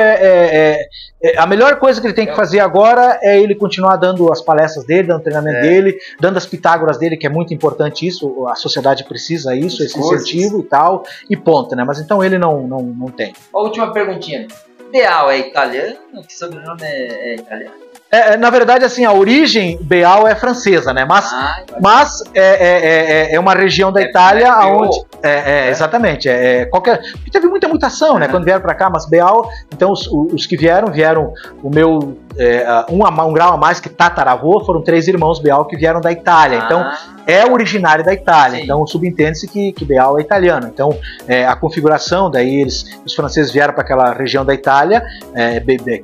a melhor coisa que ele tem que fazer agora é ele continuar dando as palestras dele, dando o treinamento dele, dando as pitágoras dele, que é muito importante isso, a sociedade precisa isso, esse incentivo e tal, e ponto, né? Mas então ele não tem. A última perguntinha. Beal é italiano? Que sobrenome é italiano? Na verdade, assim, a origem Beal é francesa, né? Mas é uma região da Itália onde... Exatamente. Teve muita mutação, né? Quando vieram para cá, mas Beal... Então, os que vieram o meu... um grau a mais que tataravô, foram 3 irmãos Beal que vieram da Itália. Então, é originário da Itália. Sim. Então, subentende-se que Beal é italiano. Então, a configuração, daí os franceses vieram para aquela região da Itália,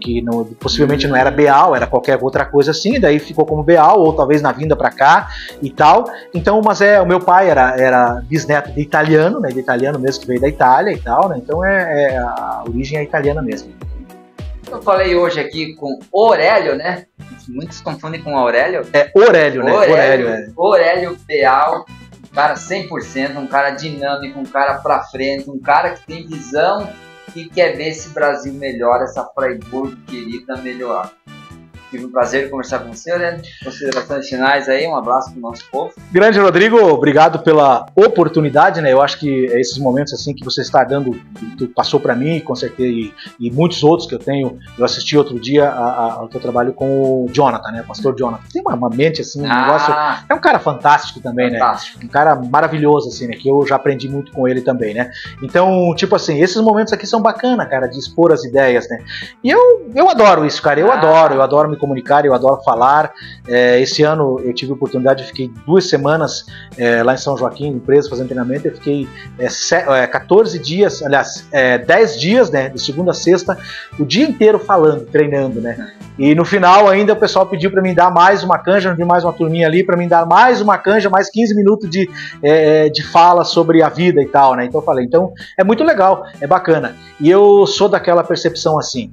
que possivelmente não era Beal, era qualquer outra coisa assim, daí ficou como Beal, ou talvez na vinda para cá e tal. Então, mas o meu pai era bisneto de italiano, né? De italiano mesmo, que veio da Itália e tal, né? Então, a origem é italiana mesmo. Eu falei hoje aqui com Aurélio, né? Muitos confundem com Aurélio. Aurélio, né? Aurélio Beal, um cara 100%, um cara dinâmico, um cara pra frente, um cara que tem visão e quer ver esse Brasil melhor, essa Fraiburgo querida melhor. Tive um prazer de conversar com você, Aurélio. Considerações finais aí, um abraço pro nosso povo. Grande Rodrigo, obrigado pela oportunidade, né? Eu acho que esses momentos assim que você está dando, que passou para mim, com certeza, e muitos outros que eu assisti outro dia ao teu trabalho com o Jonathan, né? O pastor Jonathan. Tem uma mente assim, um negócio. É um cara fantástico também, fantástico, né? Um cara maravilhoso, assim, né? Que eu já aprendi muito com ele também, né? Então, tipo assim, esses momentos aqui são bacana, cara, de expor as ideias, né? E eu adoro isso, cara. Eu adoro me comunicar, eu adoro falar. Esse ano eu tive a oportunidade, fiquei 2 semanas lá em São Joaquim, preso, fazendo treinamento. Eu fiquei 14 dias, aliás, 10 dias, né, de segunda a sexta, o dia inteiro falando, treinando, né? E no final ainda o pessoal pediu para mim dar mais uma canja, mais uma turminha ali, para mim dar mais uma canja, mais 15 minutos de fala sobre a vida e tal, né? Então eu falei, então é muito legal, é bacana. E eu sou daquela percepção assim,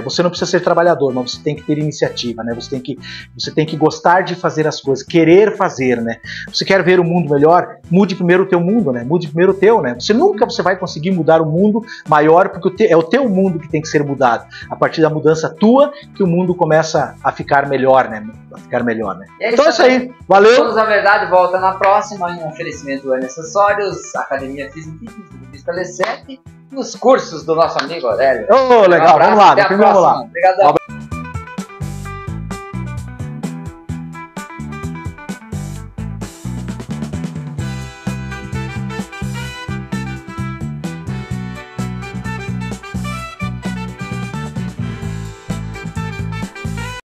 você não precisa ser trabalhador, mas você tem que ter iniciativa, né? Você tem que gostar de fazer as coisas, querer fazer, né? Você quer ver o mundo melhor? Mude primeiro o teu mundo, né? Mude primeiro o teu, né? Nunca vai conseguir mudar o mundo maior, porque é o teu mundo que tem que ser mudado. A partir da mudança tua, que o mundo começa a ficar melhor, né? Então é isso aí. Valeu! Todos a Verdade volta na próxima, em um oferecimento do Acessórios, Academia Física e Lecep, nos cursos do nosso amigo Aurélio. Legal, vamos lá. Até a próxima. Obrigadão.